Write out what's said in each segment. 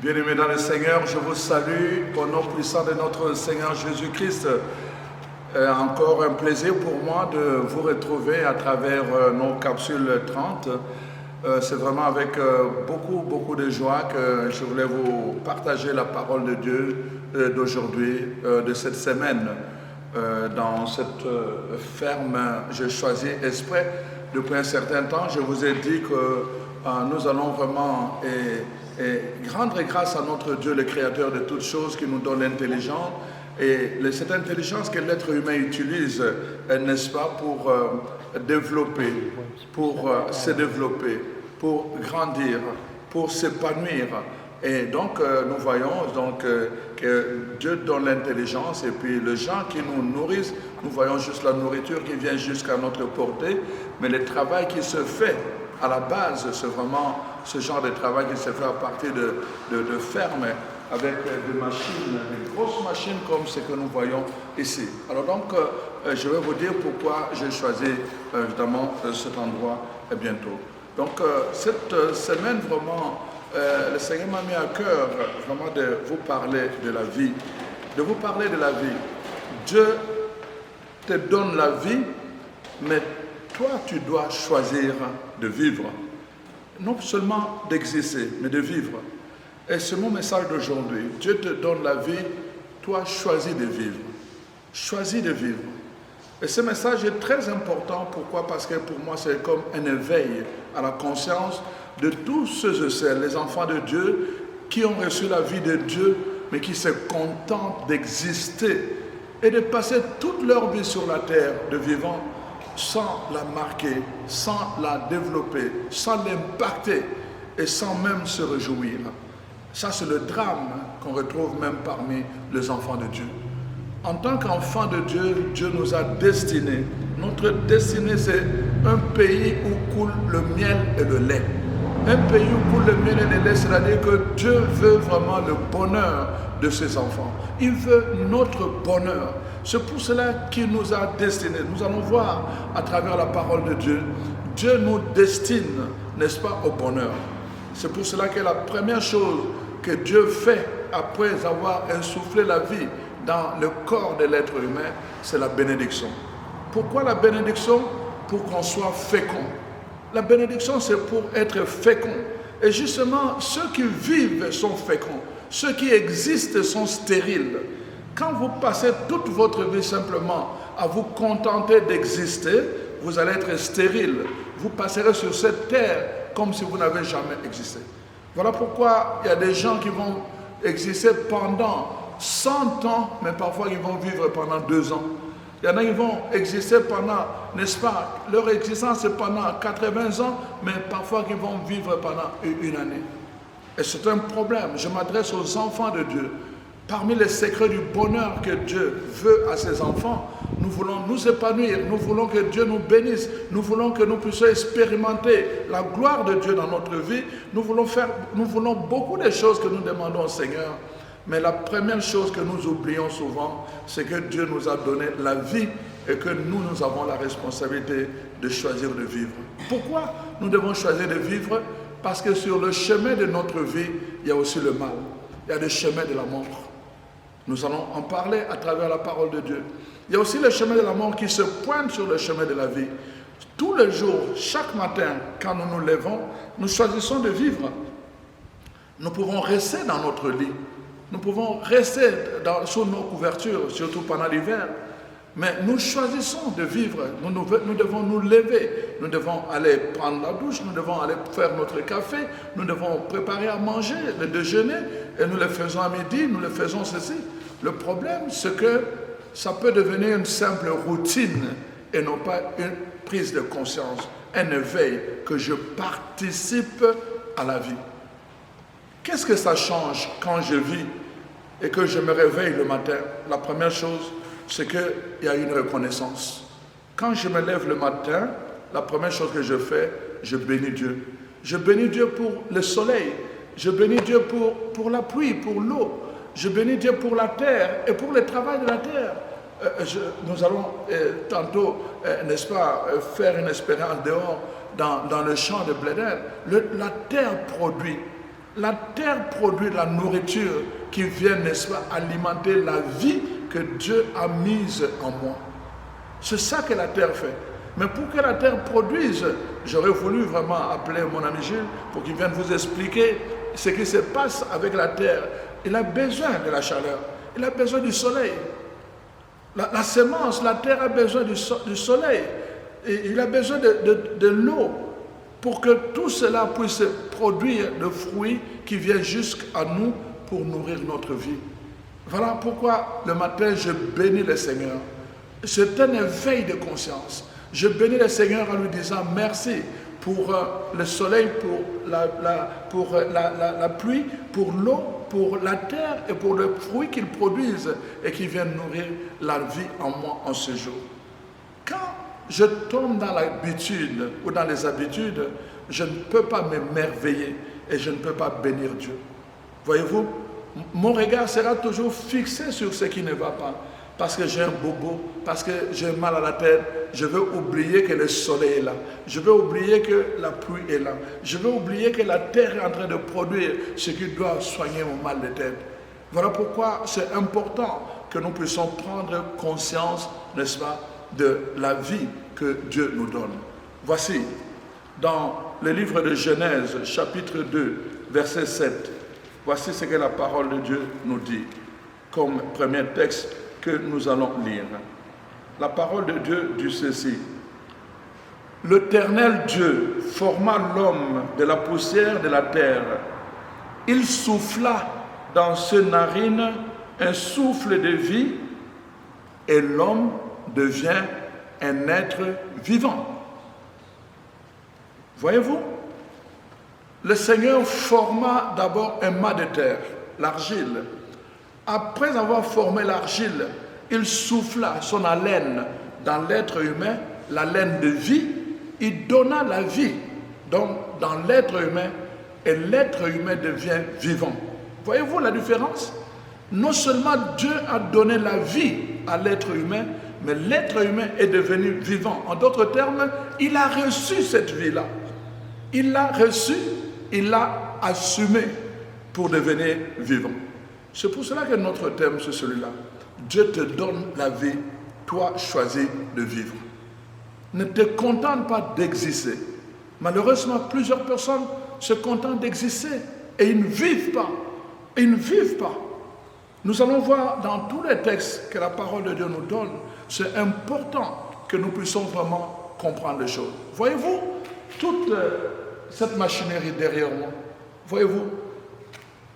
Bien-aimés dans le Seigneur, je vous salue au nom puissant de notre Seigneur Jésus-Christ. Encore un plaisir pour moi de vous retrouver à travers nos capsules 30. C'est vraiment avec beaucoup de joie que je voulais vous partager la parole de Dieu d'aujourd'hui, de cette semaine. Dans cette ferme, j'ai choisi exprès depuis un certain temps. Je vous ai dit que nous allons vraiment rendre grâce à notre Dieu, le Créateur de toutes choses, qui nous donne l'intelligence. Et cette intelligence que l'être humain utilise, n'est-ce pas, pour développer, pour se développer, pour grandir, pour s'épanouir. Et donc, nous voyons que Dieu donne l'intelligence et puis les gens qui nous nourrissent, nous voyons juste la nourriture qui vient jusqu'à notre portée, mais le travail qui se fait à la base, c'est vraiment ce genre de travail qui se fait à partir de fermes avec des machines, des grosses machines comme ce que nous voyons ici. Alors donc, je vais vous dire pourquoi j'ai choisi évidemment cet endroit bientôt. Donc, cette semaine, vraiment, le Seigneur m'a mis à cœur vraiment de vous parler de la vie. De vous parler de la vie. Dieu te donne la vie, mais toi, tu dois choisir de vivre. Non seulement d'exister, mais de vivre. Et c'est mon message d'aujourd'hui. Dieu te donne la vie, toi, choisis de vivre. Choisis de vivre. Et ce message est très important. Pourquoi? Parce que pour moi, c'est comme un éveil à la conscience de tous ceux et celles, les enfants de Dieu, qui ont reçu la vie de Dieu, mais qui se contentent d'exister et de passer toute leur vie sur la terre de vivant, sans la marquer, sans la développer, sans l'impacter et sans même se réjouir. Ça, c'est le drame qu'on retrouve même parmi les enfants de Dieu. En tant qu'enfants de Dieu, Dieu nous a destinés. Notre destinée, c'est un pays où coule le miel et le lait. Un pays où coule le miel et le lait, c'est-à-dire que Dieu veut vraiment le bonheur de ses enfants. Il veut notre bonheur. C'est pour cela qu'il nous a destinés. Nous allons voir à travers la parole de Dieu, Dieu nous destine, n'est-ce pas, au bonheur. C'est pour cela que la première chose que Dieu fait après avoir insufflé la vie dans le corps de l'être humain, c'est la bénédiction. Pourquoi la bénédiction? Pour qu'on soit fécond. La bénédiction, c'est pour être fécond. Et justement, ceux qui vivent sont féconds. Ceux qui existent sont stériles. Quand vous passez toute votre vie simplement à vous contenter d'exister, vous allez être stérile. Vous passerez sur cette terre comme si vous n'avez jamais existé. Voilà pourquoi il y a des gens qui vont exister pendant 100 ans, mais parfois ils vont vivre pendant 2 ans. Il y en a qui vont exister pendant, n'est-ce pas, leur existence est pendant 80 ans, mais parfois ils vont vivre pendant 1 année. Et c'est un problème. Je m'adresse aux enfants de Dieu. Parmi les secrets du bonheur que Dieu veut à ses enfants, nous voulons nous épanouir, nous voulons que Dieu nous bénisse, nous voulons que nous puissions expérimenter la gloire de Dieu dans notre vie, nous voulons beaucoup de choses que nous demandons au Seigneur. Mais la première chose que nous oublions souvent, c'est que Dieu nous a donné la vie et que nous avons la responsabilité de choisir de vivre. Pourquoi nous devons choisir de vivre? Parce que sur le chemin de notre vie, il y a aussi le mal. Il y a le chemin de la mort. Nous allons en parler à travers la parole de Dieu. Il y a aussi le chemin de la mort qui se pointe sur le chemin de la vie. Tous les jours, chaque matin, quand nous nous levons, nous choisissons de vivre. Nous pouvons rester dans notre lit. Nous pouvons rester sous nos couvertures, surtout pendant l'hiver. Mais nous choisissons de vivre. Nous devons nous lever. Nous devons aller prendre la douche. Nous devons aller faire notre café. Nous devons préparer à manger, le déjeuner. Et nous le faisons à midi. Nous le faisons ceci. Le problème, c'est que ça peut devenir une simple routine et non pas une prise de conscience, un éveil que je participe à la vie. Qu'est-ce que ça change quand je vis? et que je me réveille le matin, la première chose, c'est qu'il y a une reconnaissance. Quand je me lève le matin, la première chose que je fais, je bénis Dieu. Je bénis Dieu pour le soleil. Je bénis Dieu pour la pluie, pour l'eau. Je bénis Dieu pour la terre et pour le travail de la terre. Nous allons tantôt, n'est-ce pas, faire une expérience dehors dans le champ de Blédel. La terre produit. La terre produit la nourriture qui vient, n'est-ce pas, alimenter la vie que Dieu a mise en moi. C'est ça que la terre fait. Mais pour que la terre produise, j'aurais voulu vraiment appeler mon ami Gilles pour qu'il vienne vous expliquer ce qui se passe avec la terre. Il a besoin de la chaleur, il a besoin du soleil. La semence, la terre a besoin du soleil. Et il a besoin de l'eau pour que tout cela puisse produire le fruit qui vient jusqu'à nous pour nourrir notre vie. Voilà pourquoi le matin, je bénis le Seigneur. C'est un éveil de conscience. Je bénis le Seigneur en lui disant merci pour le soleil, pour la pluie, pour l'eau, pour la terre et pour le fruit qu'ils produisent et qui viennent nourrir la vie en moi en ce jour. Quand je tombe dans l'habitude ou dans les habitudes, je ne peux pas m'émerveiller et je ne peux pas bénir Dieu. Voyez-vous, mon regard sera toujours fixé sur ce qui ne va pas. Parce que j'ai un bobo, parce que j'ai mal à la tête, je veux oublier que le soleil est là. Je veux oublier que la pluie est là. Je veux oublier que la terre est en train de produire ce qui doit soigner mon mal de tête. Voilà pourquoi c'est important que nous puissions prendre conscience, n'est-ce pas, de la vie que Dieu nous donne. Voici, dans le livre de Genèse, chapitre 2, verset 7, voici ce que la parole de Dieu nous dit, comme premier texte que nous allons lire. La parole de Dieu dit ceci. L'Éternel Dieu forma l'homme de la poussière de la terre. Il souffla dans ses narines un souffle de vie et l'homme devient un être vivant. Voyez-vous, le Seigneur forma d'abord un mât de terre, l'argile. Après avoir formé l'argile, il souffla son haleine dans l'être humain, l'haleine de vie, il donna la vie donc dans l'être humain et l'être humain devient vivant. Voyez-vous la différence? Non seulement Dieu a donné la vie à l'être humain, mais l'être humain est devenu vivant. En d'autres termes, il a reçu cette vie-là. Il l'a reçue, il l'a assumée pour devenir vivant. C'est pour cela que notre thème, c'est celui-là. Dieu te donne la vie, toi choisis de vivre. Ne te contente pas d'exister. Malheureusement, plusieurs personnes se contentent d'exister et ils ne vivent pas. Ils ne vivent pas. Nous allons voir dans tous les textes que la parole de Dieu nous donne, c'est important que nous puissions vraiment comprendre les choses. Voyez-vous, toute cette machinerie derrière moi, voyez-vous,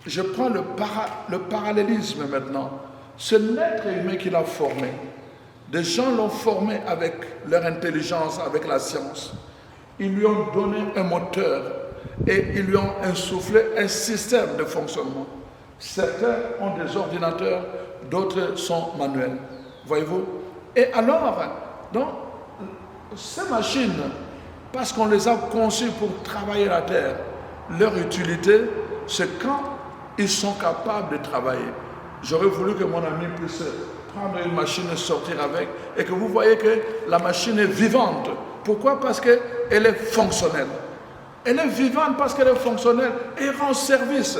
je prends le parallélisme maintenant. C'est l'être humain qui l'a formé. Des gens l'ont formé avec leur intelligence, avec la science. Ils lui ont donné un moteur et ils lui ont insufflé un système de fonctionnement. Certains ont des ordinateurs, d'autres sont manuels. Voyez-vous? Et alors, donc, ces machines, parce qu'on les a conçues pour travailler la terre, leur utilité, c'est quand ils sont capables de travailler. J'aurais voulu que mon ami puisse prendre une machine et sortir avec, et que vous voyez que la machine est vivante. Pourquoi? Parce qu'elle est fonctionnelle. Elle est vivante parce qu'elle est fonctionnelle et rend service.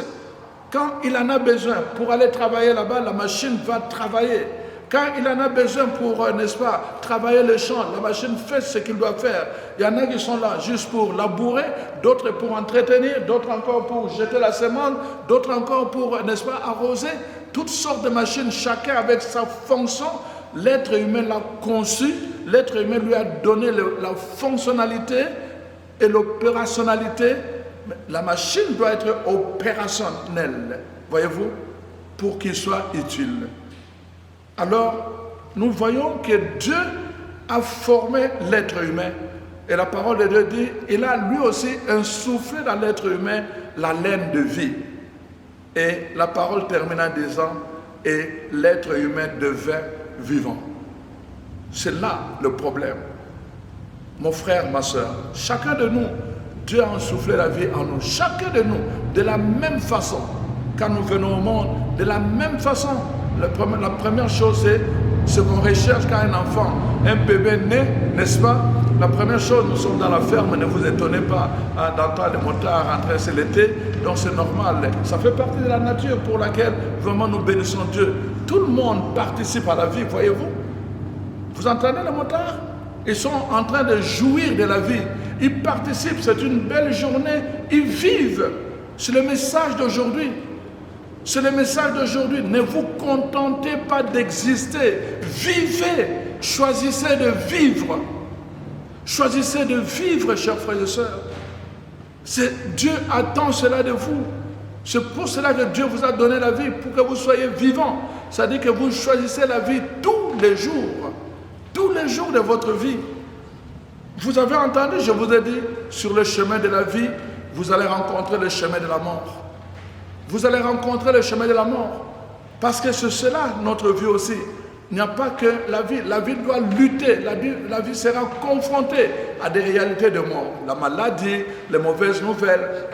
Quand il en a besoin pour aller travailler là-bas, la machine va travailler. Quand il en a besoin pour, n'est-ce pas, travailler le champ, la machine fait ce qu'il doit faire. Il y en a qui sont là juste pour labourer, d'autres pour entretenir, d'autres encore pour jeter la semence, d'autres encore pour, n'est-ce pas, arroser. Toutes sortes de machines, chacun avec sa fonction. L'être humain l'a conçu, l'être humain lui a donné la fonctionnalité et l'opérationnalité. La machine doit être opérationnelle, voyez-vous, pour qu'il soit utile. Alors, nous voyons que Dieu a formé l'être humain. Et la parole de Dieu dit, il a lui aussi insufflé dans l'être humain la laine de vie. Et la parole termine en disant, et l'être humain devint vivant. C'est là le problème. Mon frère, ma soeur, chacun de nous, Dieu a insoufflé la vie en nous. Chacun de nous, de la même façon, quand nous venons au monde, de la même façon. La première chose, c'est ce qu'on recherche quand un enfant, un bébé naît, n'est-ce pas? La première chose, nous sommes dans la ferme, ne vous étonnez pas d'entendre les motards rentrer, c'est l'été, donc c'est normal. Ça fait partie de la nature pour laquelle vraiment nous bénissons Dieu. Tout le monde participe à la vie, voyez-vous? Vous entendez les motards? Ils sont en train de jouir de la vie. Ils participent, c'est une belle journée, ils vivent. C'est le message d'aujourd'hui. C'est le message d'aujourd'hui. Ne vous contentez pas d'exister. Vivez. Choisissez de vivre. Choisissez de vivre, chers frères et sœurs. Dieu attend cela de vous. C'est pour cela que Dieu vous a donné la vie, pour que vous soyez vivants. C'est-à-dire que vous choisissez la vie tous les jours. Tous les jours de votre vie. Vous avez entendu, je vous ai dit, sur le chemin de la vie, vous allez rencontrer le chemin de la mort. Vous allez rencontrer le chemin de la mort. Parce que c'est cela, notre vie aussi. Il n'y a pas que la vie. La vie doit lutter. La vie sera confrontée à des réalités de mort. La maladie, les mauvaises nouvelles,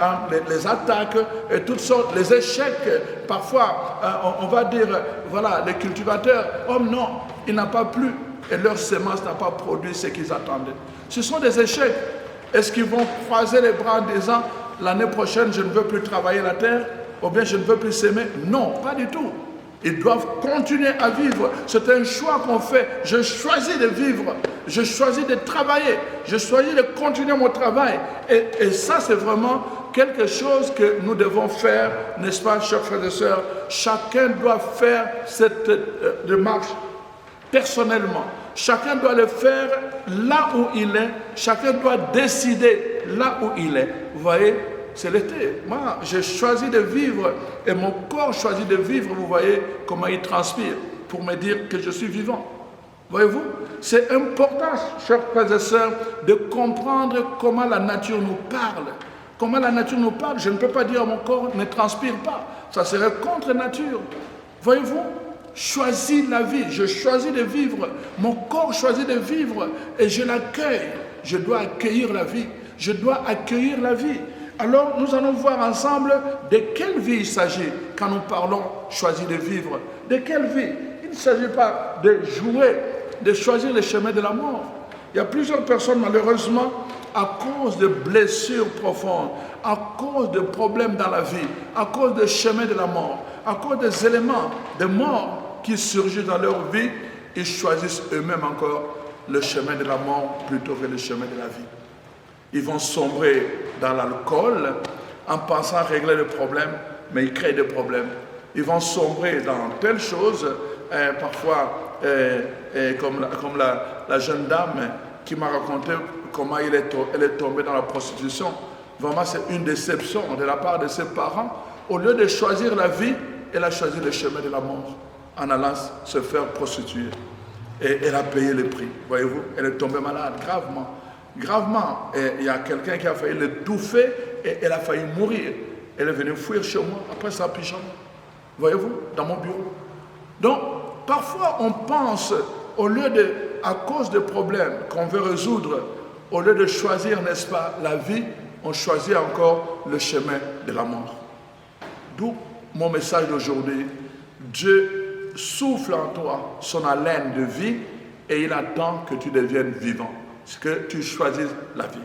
les attaques, et toutes sortes, les échecs. Parfois, on va dire, voilà, les cultivateurs, oh non, il n'a pas plu. Et leur semence n'a pas produit ce qu'ils attendaient. Ce sont des échecs. Est-ce qu'ils vont croiser les bras en disant, l'année prochaine, je ne veux plus travailler la terre, ou bien je ne veux plus s'aimer? Non, pas du tout. Ils doivent continuer à vivre. C'est un choix qu'on fait. Je choisis de vivre. Je choisis de travailler. Je choisis de continuer mon travail. Et ça, c'est vraiment quelque chose que nous devons faire, n'est-ce pas, chers frères et sœurs? Chacun doit faire cette démarche personnellement. Chacun doit le faire là où il est. Chacun doit décider là où il est. Vous voyez? C'est l'été. Moi, j'ai choisi de vivre et mon corps choisit de vivre. Vous voyez comment il transpire pour me dire que je suis vivant. Voyez-vous? C'est important, chers frères et sœurs, de comprendre comment la nature nous parle. Comment la nature nous parle. Je ne peux pas dire mon corps ne transpire pas. Ça serait contre nature. Voyez-vous? Choisis la vie. Je choisis de vivre. Mon corps choisit de vivre et je l'accueille. Je dois accueillir la vie. Je dois accueillir la vie. Alors, nous allons voir ensemble de quelle vie il s'agit quand nous parlons choisir de vivre. De quelle vie? Il ne s'agit pas de jouer, de choisir le chemin de la mort. Il y a plusieurs personnes, malheureusement, à cause de blessures profondes, à cause de problèmes dans la vie, à cause des chemins de la mort, à cause des éléments de mort qui surgissent dans leur vie, ils choisissent eux-mêmes encore le chemin de la mort plutôt que le chemin de la vie. Ils vont sombrer dans l'alcool en pensant régler le problème, mais ils créent des problèmes. Ils vont sombrer dans telle chose, parfois comme la jeune dame qui m'a raconté comment elle est tombée dans la prostitution. Vraiment, c'est une déception de la part de ses parents. Au lieu de choisir la vie, elle a choisi le chemin de la mort en allant se faire prostituer. Et elle a payé le prix, voyez-vous. Elle est tombée malade, gravement. Gravement, il y a quelqu'un qui a failli l'étouffer et elle a failli mourir. Elle est venue fuir chez moi après sa pyjama. Voyez-vous, dans mon bureau. Donc, parfois on pense, au lieu de, à cause des problèmes qu'on veut résoudre, au lieu de choisir, n'est-ce pas, la vie, on choisit encore le chemin de la mort. D'où mon message d'aujourd'hui. Dieu souffle en toi son haleine de vie et il attend que tu deviennes vivant. C'est que tu choisisses la vie.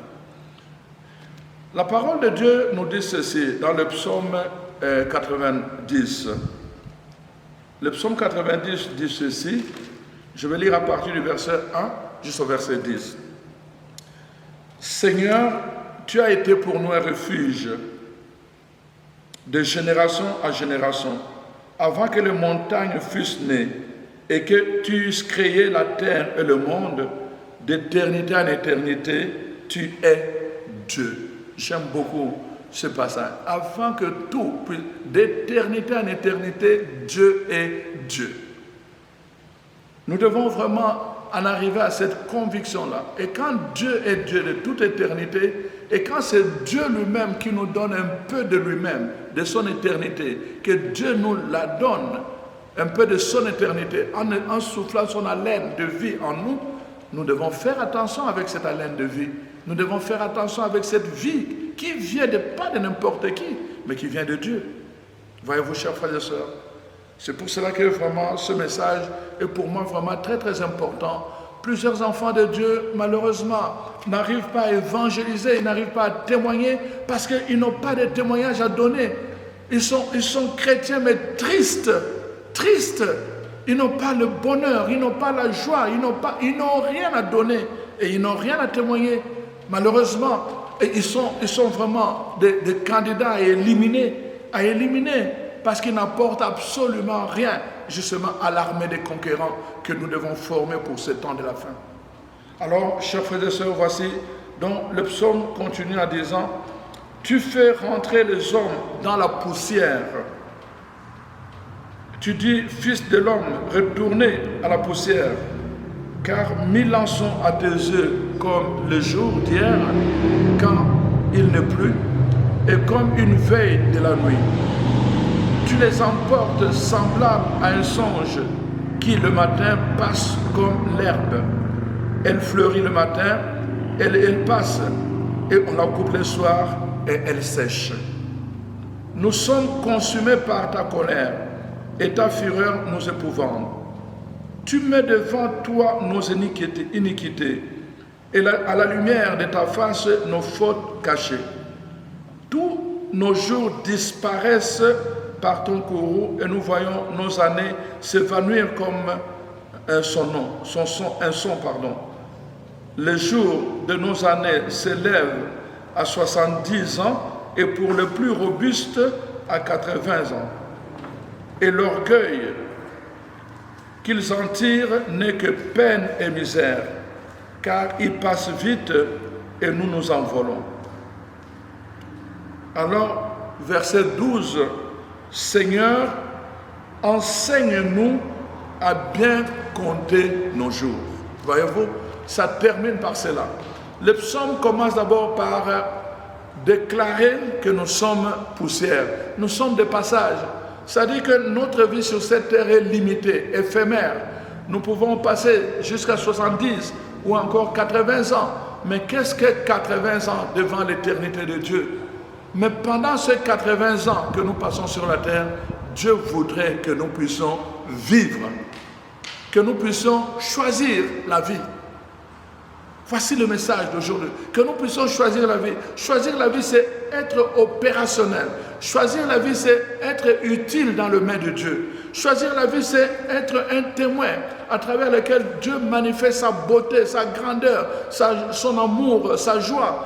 La parole de Dieu nous dit ceci dans le psaume 90. Le psaume 90 dit ceci. Je vais lire à partir du verset 1 jusqu'au verset 10. Seigneur, tu as été pour nous un refuge de génération à génération, avant que les montagnes fussent nées et que tu eusses créé la terre et le monde. D'éternité en éternité, tu es Dieu. J'aime beaucoup ce passage. Avant que tout, d'éternité en éternité, Dieu est Dieu. Nous devons vraiment en arriver à cette conviction-là. Et quand Dieu est Dieu de toute éternité, Et quand c'est Dieu lui-même qui nous donne un peu de lui-même, de son éternité, que Dieu nous la donne, un peu de son éternité, en soufflant son haleine de vie en nous, nous devons faire attention avec cette haleine de vie. Nous devons faire attention avec cette vie qui vient pas de n'importe qui, mais qui vient de Dieu. Voyez-vous, chers frères et sœurs, c'est pour cela que vraiment ce message est pour moi vraiment très très important. Plusieurs enfants de Dieu, malheureusement, n'arrivent pas à évangéliser, ils n'arrivent pas à témoigner parce qu'ils n'ont pas de témoignage à donner. Ils sont chrétiens mais tristes. Ils n'ont pas le bonheur, ils n'ont pas la joie, ils n'ont rien à donner et ils n'ont rien à témoigner. Malheureusement, ils sont vraiment des candidats à éliminer parce qu'ils n'apportent absolument rien justement à l'armée des conquérants que nous devons former pour ce temps de la fin. Alors, chers frères et sœurs, voici, donc le psaume continue en disant « Tu fais rentrer les hommes dans la poussière. Tu dis, fils de l'homme, retournez à la poussière, car 1000 ans sont à tes yeux comme le jour d'hier, quand il ne pleut, et comme une veille de la nuit. Tu les emportes semblables à un songe qui le matin passe comme l'herbe. Elle fleurit le matin, elle passe, et on la coupe le soir, et elle sèche. Nous sommes consumés par ta colère, et ta fureur nous épouvante. Tu mets devant toi nos iniquités, et à la lumière de ta face nos fautes cachées. Tous nos jours disparaissent par ton courroux, et nous voyons nos années s'évanouir comme un son. Les jours de nos années s'élèvent à 70 ans, et pour le plus robuste à 80 ans. Et l'orgueil qu'ils en tirent n'est que peine et misère, car ils passent vite et nous nous envolons. Alors, verset 12, Seigneur, enseigne-nous à bien compter nos jours. Voyez-vous, ça termine par cela. Le psaume commence d'abord par déclarer que nous sommes poussière, nous sommes de passage. C'est-à-dire que notre vie sur cette terre est limitée, éphémère. Nous pouvons passer jusqu'à 70 ou encore 80 ans. Mais qu'est-ce que 80 ans devant l'éternité de Dieu? Mais pendant ces 80 ans que nous passons sur la terre, Dieu voudrait que nous puissions vivre, que nous puissions choisir la vie. Voici le message d'aujourd'hui, que nous puissions choisir la vie. Choisir la vie, c'est être opérationnel. Choisir la vie, c'est être utile dans le main de Dieu. Choisir la vie, c'est être un témoin à travers lequel Dieu manifeste sa beauté, sa grandeur, son amour, sa joie,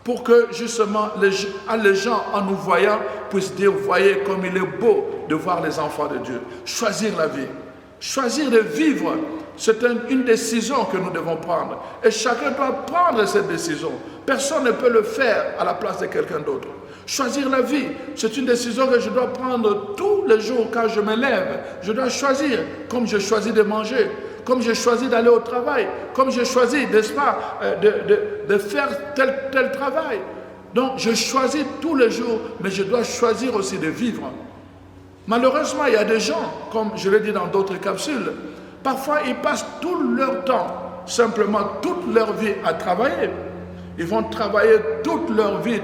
pour que justement les gens, en nous voyant, puissent dire, voyez comme il est beau de voir les enfants de Dieu. Choisir la vie. Choisir de vivre, c'est une décision que nous devons prendre. Et chacun doit prendre cette décision. Personne ne peut le faire à la place de quelqu'un d'autre. Choisir la vie, c'est une décision que je dois prendre tous les jours quand je me lève. Je dois choisir, comme je choisis de manger, comme je choisis d'aller au travail, comme je choisis, n'est-ce pas, de faire tel travail. Donc, je choisis tous les jours, mais je dois choisir aussi de vivre. Malheureusement, il y a des gens, comme je l'ai dit dans d'autres capsules, parfois ils passent tout leur temps, simplement toute leur vie à travailler. Ils vont travailler toute leur vie.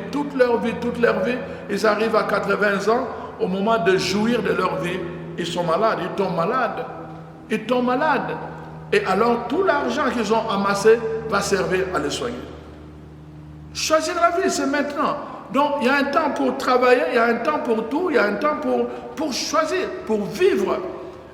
Ils arrivent à 80 ans, au moment de jouir de leur vie, ils sont malades, ils tombent malades. Et alors tout l'argent qu'ils ont amassé va servir à les soigner. Choisir la vie, c'est maintenant. Donc, il y a un temps pour travailler, il y a un temps pour tout, il y a un temps pour choisir, pour vivre.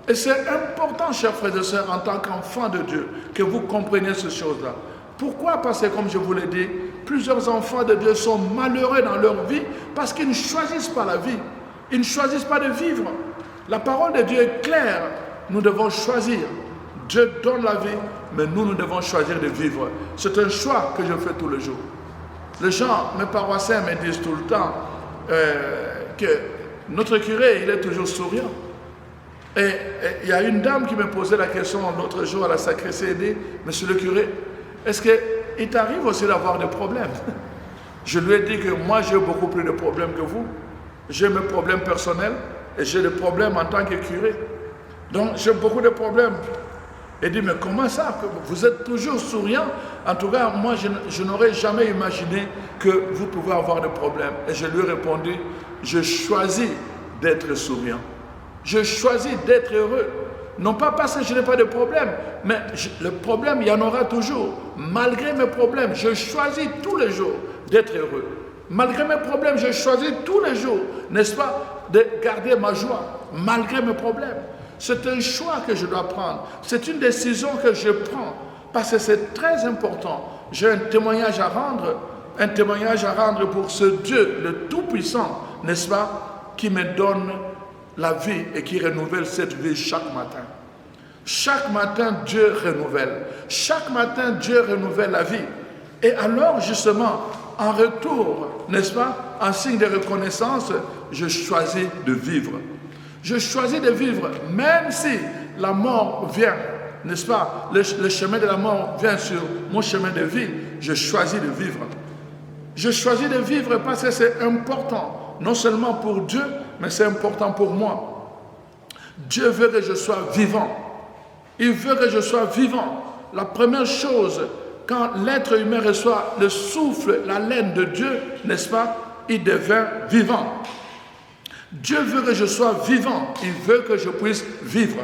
Et c'est important, chers frères et sœurs, en tant qu'enfants de Dieu, que vous compreniez ces choses-là. Pourquoi? Parce que, comme je vous l'ai dit, plusieurs enfants de Dieu sont malheureux dans leur vie parce qu'ils ne choisissent pas la vie. Ils ne choisissent pas de vivre. La parole de Dieu est claire. Nous devons choisir. Dieu donne la vie, mais nous devons choisir de vivre. C'est un choix que je fais tous les jours. Les gens, mes paroissiens me disent tout le temps que notre curé, il est toujours souriant. Et il y a une dame qui me posait la question l'autre jour à la sacristie, elle dit, monsieur le curé, est-ce qu'il t'arrive aussi d'avoir des problèmes? Je lui ai dit que moi, j'ai beaucoup plus de problèmes que vous. J'ai mes problèmes personnels et j'ai des problèmes en tant que curé. Donc, j'ai beaucoup de problèmes. Il dit, mais comment ça? Vous êtes toujours souriant. En tout cas, moi, je n'aurais jamais imaginé que vous pouvez avoir des problèmes. Et je lui ai répondu, je choisis d'être souriant. Je choisis d'être heureux. Non pas parce que je n'ai pas de problème, mais le problème, il y en aura toujours. Malgré mes problèmes, je choisis tous les jours d'être heureux. Malgré mes problèmes, je choisis tous les jours, n'est-ce pas, de garder ma joie, malgré mes problèmes. C'est un choix que je dois prendre. C'est une décision que je prends, parce que c'est très important. J'ai un témoignage à rendre pour ce Dieu, le Tout-Puissant, n'est-ce pas, qui me donne la vie et qui renouvelle cette vie chaque matin. Chaque matin, Dieu renouvelle. Chaque matin, Dieu renouvelle la vie. Et alors, justement, en retour, n'est-ce pas, en signe de reconnaissance, je choisis de vivre. Je choisis de vivre, même si la mort vient, n'est-ce pas, le chemin de la mort vient sur mon chemin de vie, je choisis de vivre. Je choisis de vivre parce que c'est important, non seulement pour Dieu, mais c'est important pour moi. Dieu veut que je sois vivant. Il veut que je sois vivant. La première chose, quand l'être humain reçoit le souffle, la laine de Dieu, n'est-ce pas, il devient vivant. Dieu veut que je sois vivant. Il veut que je puisse vivre.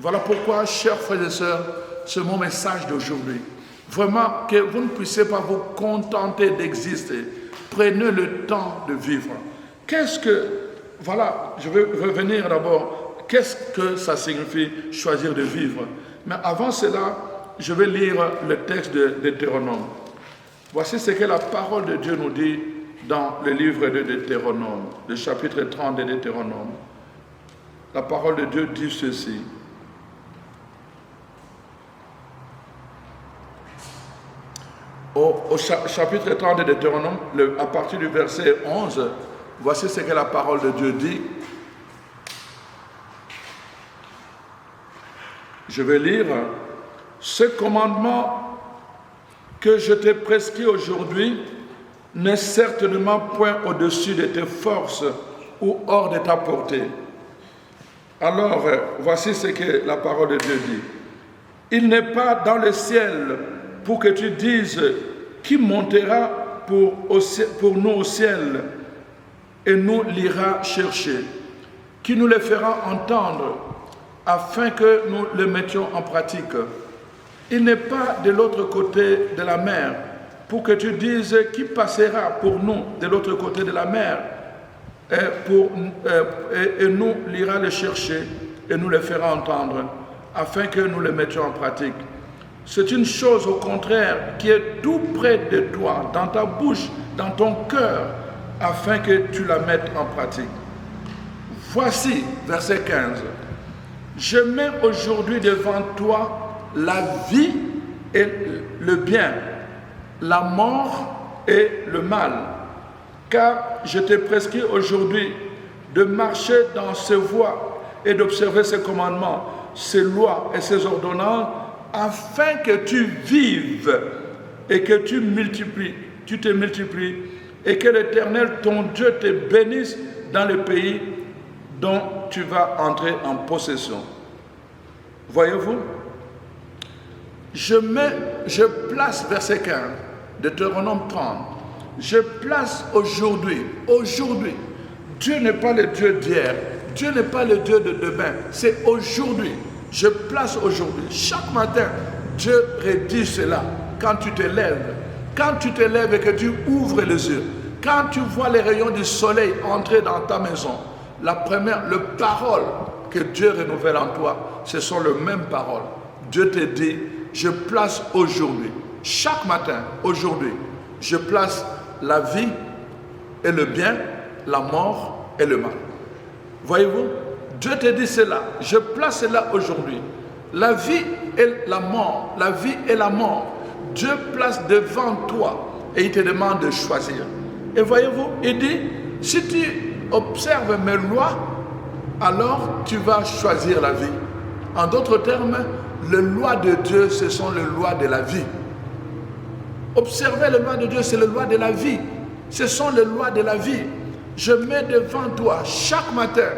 Voilà pourquoi, chers frères et sœurs, c'est mon message d'aujourd'hui. Vraiment, que vous ne puissiez pas vous contenter d'exister. Prenez le temps de vivre. Qu'est-ce que... Voilà, je vais revenir d'abord. Qu'est-ce que ça signifie choisir de vivre? Mais avant cela, je vais lire le texte de Deutéronome. Voici ce que la parole de Dieu nous dit dans le livre de Deutéronome, le chapitre 30 de Deutéronome. La parole de Dieu dit ceci. Au chapitre 30 de Deutéronome, à partir du verset 11, voici ce que la parole de Dieu dit. Je vais lire. Ce commandement que je t'ai prescrit aujourd'hui n'est certainement point au-dessus de tes forces ou hors de ta portée. Alors, voici ce que la parole de Dieu dit. Il n'est pas dans le ciel pour que tu dises qui montera pour nous au ciel et nous l'ira chercher, qui nous le fera entendre afin que nous le mettions en pratique. Il n'est pas de l'autre côté de la mer pour que tu dises qui passera pour nous de l'autre côté de la mer et nous l'ira le chercher et nous le fera entendre afin que nous le mettions en pratique. C'est une chose au contraire qui est tout près de toi, dans ta bouche, dans ton cœur, afin que tu la mettes en pratique. Voici, verset 15. Je mets aujourd'hui devant toi la vie et le bien, la mort et le mal. Car je t'ai prescrit aujourd'hui de marcher dans ses voies et d'observer ses commandements, ses lois et ses ordonnances, afin que tu vives et que tu te multiplies, et que l'Éternel, ton Dieu, te bénisse dans le pays dont tu vas entrer en possession. Voyez-vous, je place, verset 15, Deutéronome 30, je place aujourd'hui, Dieu n'est pas le Dieu d'hier, Dieu n'est pas le Dieu de demain, c'est aujourd'hui. Je place aujourd'hui, chaque matin, Dieu rédige cela. Quand tu te lèves et que tu ouvres les yeux, quand tu vois les rayons du soleil entrer dans ta maison, les paroles que Dieu renouvelle en toi, ce sont les mêmes paroles. Dieu te dit, je place aujourd'hui, chaque matin, aujourd'hui, je place la vie et le bien, la mort et le mal. Voyez-vous? Dieu te dit cela, je place cela aujourd'hui. La vie et la mort, la vie et la mort, Dieu place devant toi et il te demande de choisir. Et voyez-vous, il dit, si tu observes mes lois, alors tu vas choisir la vie. En d'autres termes, les lois de Dieu, ce sont les lois de la vie. Observer les lois de Dieu, c'est les lois de la vie. Ce sont les lois de la vie. Je mets devant toi chaque matin.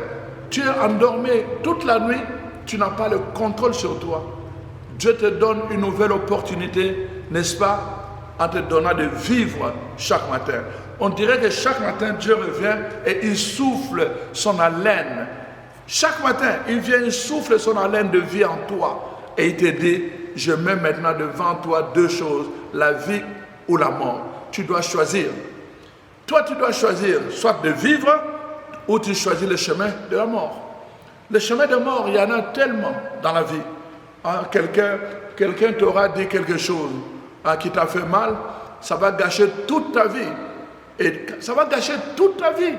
Tu es endormi toute la nuit, tu n'as pas le contrôle sur toi. Dieu te donne une nouvelle opportunité, n'est-ce pas, en te donnant de vivre chaque matin. On dirait que chaque matin, Dieu revient et il souffle son haleine. Chaque matin, il vient, il souffle son haleine de vie en toi. Et il te dit, je mets maintenant devant toi deux choses, la vie ou la mort. Tu dois choisir. Toi, tu dois choisir soit de vivre ou tu choisis le chemin de la mort. Le chemin de mort, il y en a tellement dans la vie. Hein, quelqu'un t'aura dit quelque chose qui t'a fait mal, ça va gâcher toute ta vie. Et ça va gâcher toute ta vie.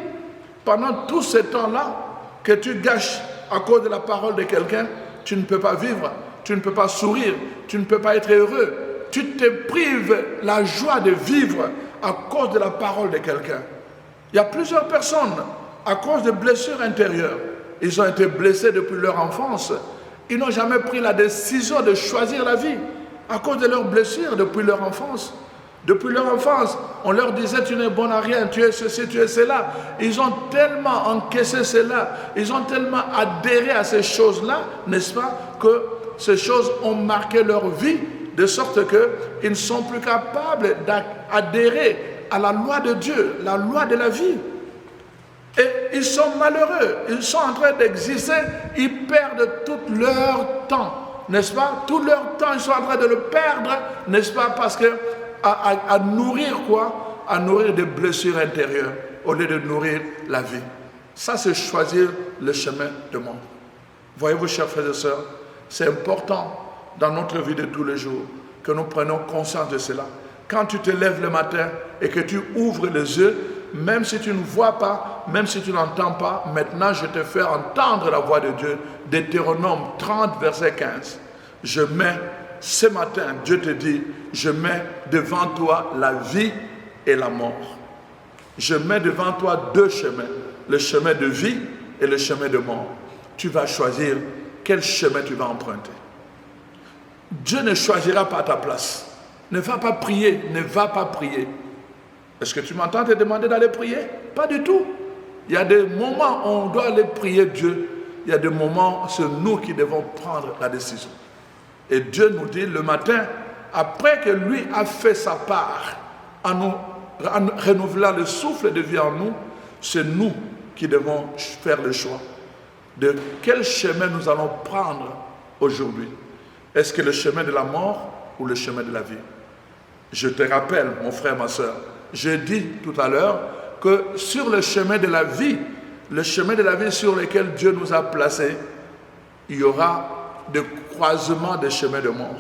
Pendant tout ce temps-là que tu gâches à cause de la parole de quelqu'un, tu ne peux pas vivre, tu ne peux pas sourire, tu ne peux pas être heureux. Tu te prives la joie de vivre à cause de la parole de quelqu'un. Il y a plusieurs personnes, à cause de blessures intérieures, ils ont été blessés depuis leur enfance. Ils n'ont jamais pris la décision de choisir la vie à cause de leurs blessures depuis leur enfance. Depuis leur enfance, on leur disait tu n'es bon à rien, tu es ceci, tu es cela. Ils ont tellement encaissé cela, ils ont tellement adhéré à ces choses-là, n'est-ce pas, que ces choses ont marqué leur vie, de sorte qu'ils ne sont plus capables d'adhérer à la loi de Dieu, la loi de la vie. Et ils sont malheureux, ils sont en train d'exister, ils perdent tout leur temps, n'est-ce pas? Tout leur temps, ils sont en train de le perdre, n'est-ce pas? Parce que à nourrir quoi? À nourrir des blessures intérieures, au lieu de nourrir la vie. Ça, c'est choisir le chemin de mort. Voyez-vous, chers frères et sœurs, c'est important dans notre vie de tous les jours que nous prenions conscience de cela. Quand tu te lèves le matin et que tu ouvres les yeux, même si tu ne vois pas, même si tu n'entends pas, maintenant je te fais entendre la voix de Dieu. Deutéronome 30, verset 15. Je mets, ce matin, Dieu te dit, je mets devant toi la vie et la mort. Je mets devant toi deux chemins, le chemin de vie et le chemin de mort. Tu vas choisir quel chemin tu vas emprunter. Dieu ne choisira pas à ta place. Ne va pas prier, ne va pas prier. Est-ce que tu m'entends te demander d'aller prier? Pas du tout. Il y a des moments où on doit aller prier Dieu. Il y a des moments où c'est nous qui devons prendre la décision. Et Dieu nous dit le matin, après que lui a fait sa part, en renouvelant le souffle de vie en nous, c'est nous qui devons faire le choix de quel chemin nous allons prendre aujourd'hui. Est-ce que le chemin de la mort ou le chemin de la vie? Je te rappelle, mon frère, ma soeur, j'ai dit tout à l'heure que sur le chemin de la vie sur lequel Dieu nous a placés, il y aura des croisements des chemins de mort.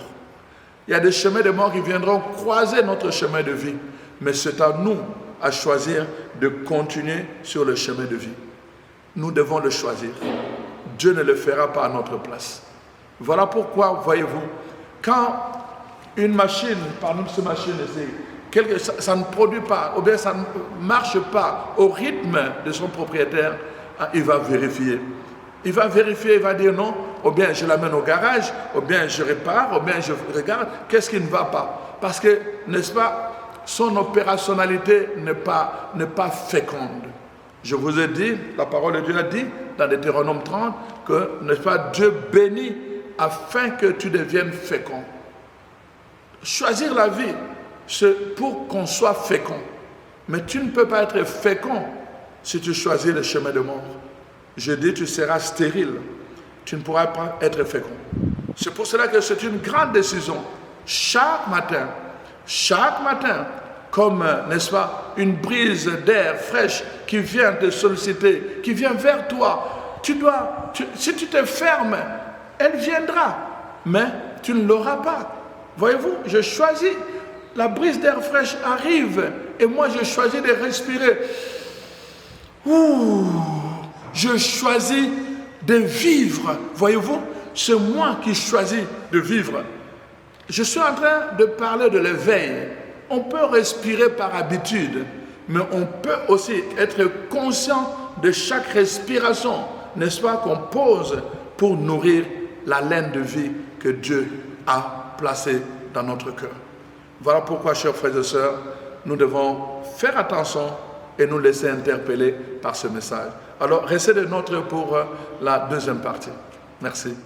Il y a des chemins de mort qui viendront croiser notre chemin de vie, mais c'est à nous à choisir de continuer sur le chemin de vie. Nous devons le choisir. Dieu ne le fera pas à notre place. Voilà pourquoi, voyez-vous, quand une machine, parmi ces machines, ça ne produit pas, ou bien ça ne marche pas au rythme de son propriétaire, il va vérifier. Il va vérifier, il va dire non, ou bien je l'amène au garage, ou bien je répare, ou bien je regarde, qu'est-ce qui ne va pas? Parce que, n'est-ce pas, son opérationnalité n'est pas féconde. Je vous ai dit, la parole de Dieu a dit, dans Deutéronome 30, que, n'est-ce pas, Dieu bénit afin que tu deviennes fécond. Choisir la vie, c'est pour qu'on soit fécond. Mais tu ne peux pas être fécond si tu choisis le chemin de mort. Je dis, tu seras stérile. Tu ne pourras pas être fécond. C'est pour cela que c'est une grande décision. Chaque matin, comme, n'est-ce pas, une brise d'air fraîche qui vient te solliciter, qui vient vers toi, si tu te fermes, elle viendra, mais tu ne l'auras pas. Voyez-vous, je choisis, la brise d'air fraîche arrive, et moi je choisis de respirer. Je choisis de vivre. Voyez-vous, c'est moi qui choisis de vivre. Je suis en train de parler de l'éveil. On peut respirer par habitude, mais on peut aussi être conscient de chaque respiration, n'est-ce pas, qu'on pose pour nourrir la laine de vie que Dieu a placée dans notre cœur. Voilà pourquoi, chers frères et sœurs, nous devons faire attention et nous laisser interpeller par ce message. Alors, restez de notre pour la deuxième partie. Merci.